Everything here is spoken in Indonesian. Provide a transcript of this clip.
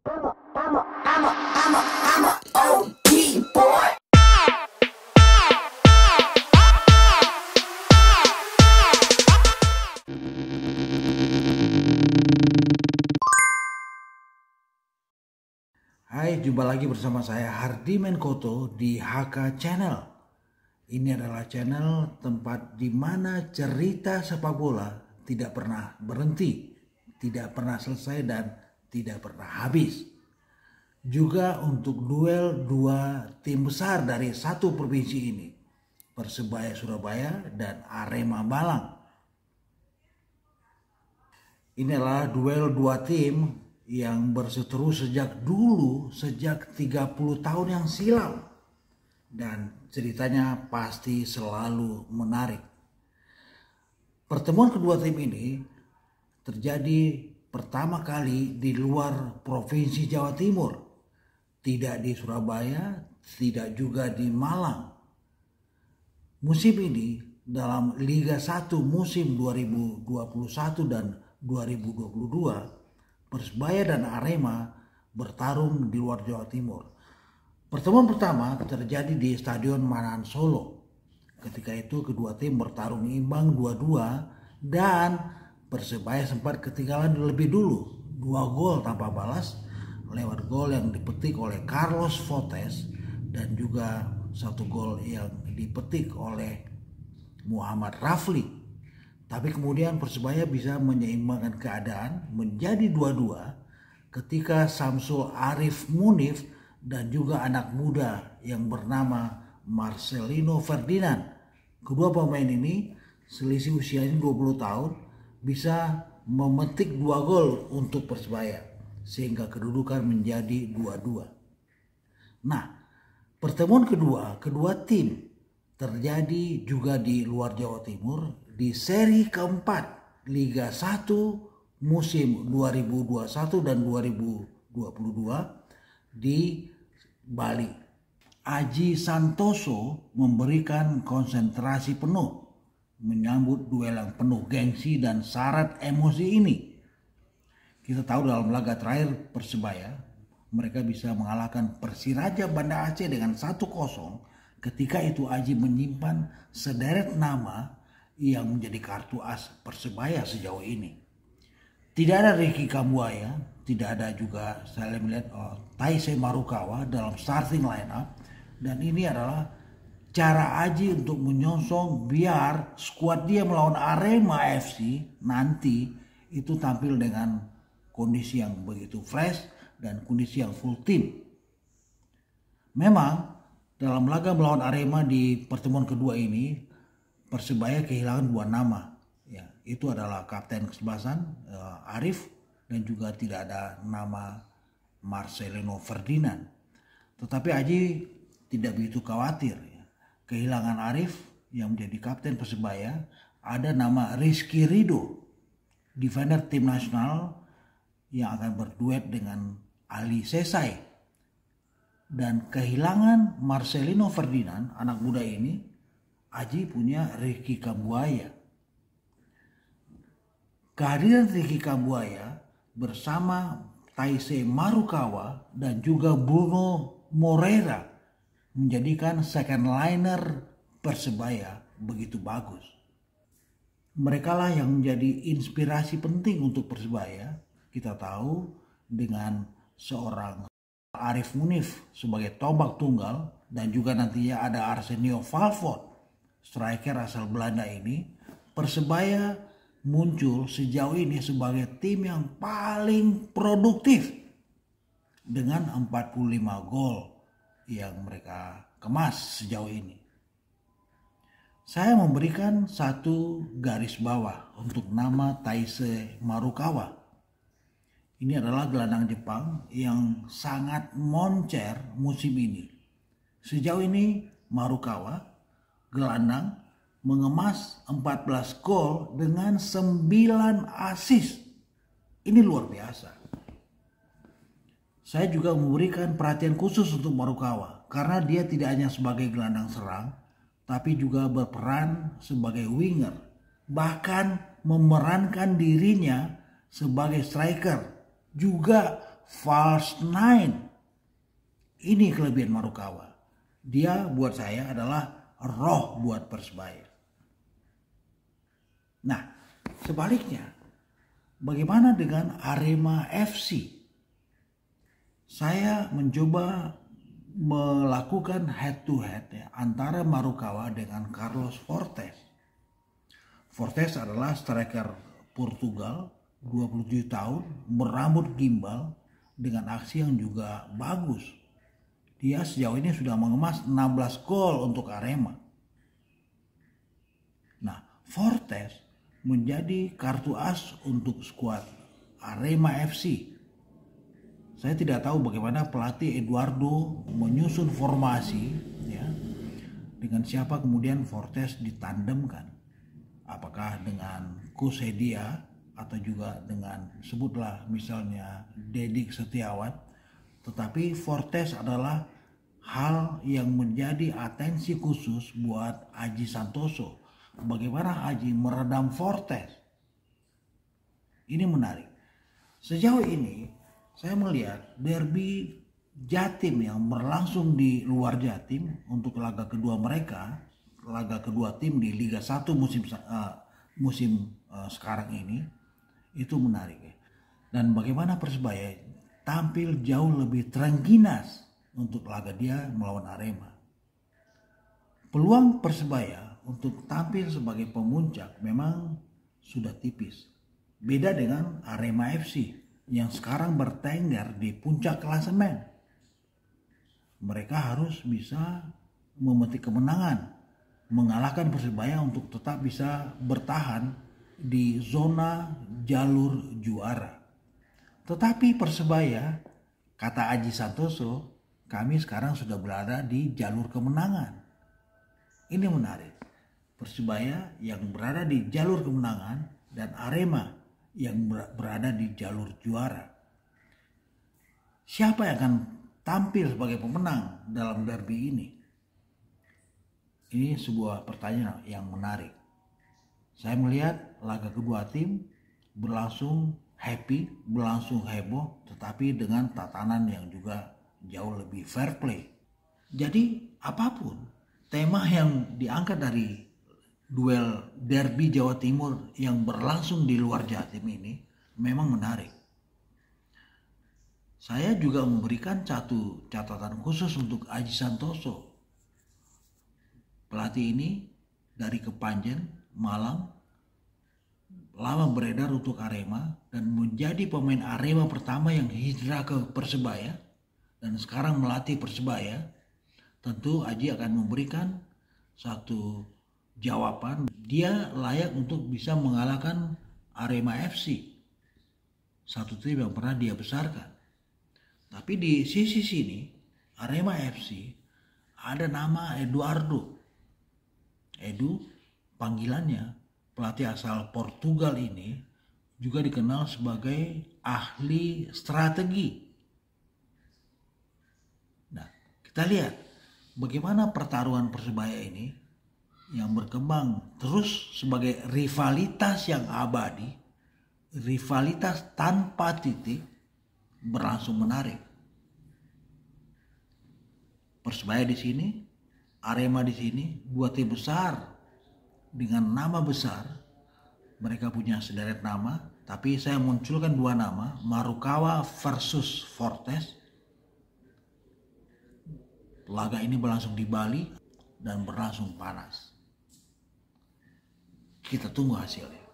I'm a OG boy. Hai, jumpa lagi bersama saya Hardi Menkoto di HK Channel. Ini adalah channel tempat di mana cerita sepak bola tidak pernah berhenti, tidak pernah selesai dan tidak pernah habis. Juga untuk duel dua tim besar dari satu provinsi ini, Persebaya Surabaya dan Arema Malang. Ini adalah duel dua tim yang berseteru sejak 30 tahun yang silam. Dan ceritanya pasti selalu menarik. Pertemuan kedua tim ini terjadi pertama kali di luar Provinsi Jawa Timur. Tidak di Surabaya, tidak juga di Malang. Musim ini dalam Liga 1 musim 2021 dan 2022, Persebaya dan Arema bertarung di luar Jawa Timur. Pertemuan pertama terjadi di Stadion Manahan Solo. Ketika itu kedua tim bertarung imbang 2-2 dan Persebaya sempat ketinggalan lebih dulu 2 gol tanpa balas lewat gol yang dipetik oleh Carlos Fortes dan juga 1 gol yang dipetik oleh Muhammad Rafli. Tapi kemudian Persebaya bisa menyeimbangkan keadaan menjadi 2-2 ketika Samsul Arif Munif dan juga anak muda yang bernama Marcelino Ferdinand. Kedua pemain ini selisih usianya 20 tahun bisa memetik 2 gol untuk Persebaya sehingga kedudukan menjadi 2-2. Nah, pertemuan kedua tim terjadi juga di luar Jawa Timur di seri keempat Liga 1 musim 2021 dan 2022 di Bali. Aji Santoso memberikan konsentrasi penuh menyambut duel yang penuh gengsi dan syarat emosi ini. Kita tahu dalam laga terakhir Persebaya, mereka bisa mengalahkan Persiraja Banda Aceh dengan 1-0. Ketika itu Aji menyimpan sederet nama yang menjadi kartu as Persebaya sejauh ini. Tidak ada Ricky Kambuaya, tidak ada juga saya melihat Taisei Marukawa dalam starting line up. Dan ini adalah cara Aji untuk menyongsong biar skuad dia melawan Arema FC nanti itu tampil dengan kondisi yang begitu fresh dan kondisi yang full team. Memang dalam laga melawan Arema di pertemuan kedua ini, Persebaya kehilangan 2 nama. Ya, itu adalah kapten kesebasan Arif dan juga tidak ada nama Marcelino Ferdinand. Tetapi Aji tidak begitu khawatir. Ya. Kehilangan Arif yang menjadi kapten Persebaya, ada nama Rizky Ridho, defender tim nasional yang akan berduet dengan Ali Sesai. Dan kehilangan Marcelino Ferdinand, anak muda ini, Aji punya Ricky Kambuaya. Kehadiran Ricky Kambuaya bersama Taisei Marukawa dan juga Bruno Moreira menjadikan second liner Persebaya begitu bagus. Mereka lah yang menjadi inspirasi penting untuk Persebaya. Kita tahu dengan seorang Arif Munif sebagai tombak tunggal dan juga nantinya ada Arsenio Valvot, striker asal Belanda ini, Persebaya muncul sejauh ini sebagai tim yang paling produktif dengan 45 gol yang mereka kemas sejauh ini. Saya memberikan satu garis bawah untuk nama Taisei Marukawa. Ini adalah gelandang Jepang yang sangat moncer musim ini. Sejauh ini Marukawa, gelandang, mengemas 14 gol dengan 9 assist. Ini luar biasa. Saya juga memberikan perhatian khusus untuk Marukawa karena dia tidak hanya sebagai gelandang serang, tapi juga berperan sebagai winger. Bahkan memerankan dirinya sebagai striker. Juga false nine. Ini kelebihan Marukawa. Dia buat saya adalah roh buat Persebaya. Nah, sebaliknya, bagaimana dengan Arema FC? Saya mencoba melakukan head to head ya, antara Marukawa dengan Carlos Fortes. Fortes adalah striker Portugal, 27 tahun, berambut gimbal dengan aksi yang juga bagus. Dia sejauh ini sudah mengemas 16 gol untuk Arema. Nah, Fortes menjadi kartu as untuk skuad Arema FC. Saya tidak tahu bagaimana pelatih Eduardo menyusun formasi ya, dengan siapa kemudian Fortes ditandemkan. Apakah dengan Kusedia atau juga dengan sebutlah misalnya Dedik Setiawan. Tetapi Fortes adalah hal yang menjadi atensi khusus buat Aji Santoso. Bagaimana Aji meredam Fortes? Ini menarik. Sejauh ini saya melihat derby Jatim yang berlangsung di luar Jatim untuk laga kedua mereka, laga kedua tim di Liga 1 musim sekarang ini, itu menarik ya. Dan bagaimana Persebaya tampil jauh lebih terengginas untuk laga dia melawan Arema. Peluang Persebaya untuk tampil sebagai pemuncak memang sudah tipis. Beda dengan Arema FC yang sekarang bertengger di puncak klasemen. Mereka harus bisa memetik kemenangan, mengalahkan Persebaya untuk tetap bisa bertahan di zona jalur juara. Tetapi Persebaya, kata Aji Santoso, kami sekarang sudah berada di jalur kemenangan. Ini menarik. Persebaya yang berada di jalur kemenangan dan Arema yang berada di jalur juara. Siapa yang akan tampil sebagai pemenang dalam derby ini? Ini sebuah pertanyaan yang menarik. Saya melihat laga kedua tim berlangsung happy, berlangsung heboh, tetapi dengan tatanan yang juga jauh lebih fair play. Jadi apapun tema yang diangkat dari duel derby Jawa Timur yang berlangsung di luar Jatim ini memang menarik. Saya juga memberikan satu catatan khusus untuk Aji Santoso. Pelatih ini dari Kepanjen, Malang, lama beredar untuk Arema dan menjadi pemain Arema pertama yang hijrah ke Persebaya dan sekarang melatih Persebaya. Tentu Aji akan memberikan satu jawaban, dia layak untuk bisa mengalahkan Arema FC, satu tim yang pernah dia besarkan. Tapi di sisi sini Arema FC ada nama Eduardo. Edu panggilannya, pelatih asal Portugal ini juga dikenal sebagai ahli strategi. Nah, kita lihat bagaimana pertarungan Persebaya ini yang berkembang terus sebagai rivalitas yang abadi, rivalitas tanpa titik, berlangsung menarik. Persebaya di sini, Arema di sini, dua tim besar dengan nama besar. Mereka punya sederet nama, tapi saya munculkan dua nama, Marukawa versus Fortes. Laga ini berlangsung di Bali dan berlangsung panas. Kita tunggu hasilnya.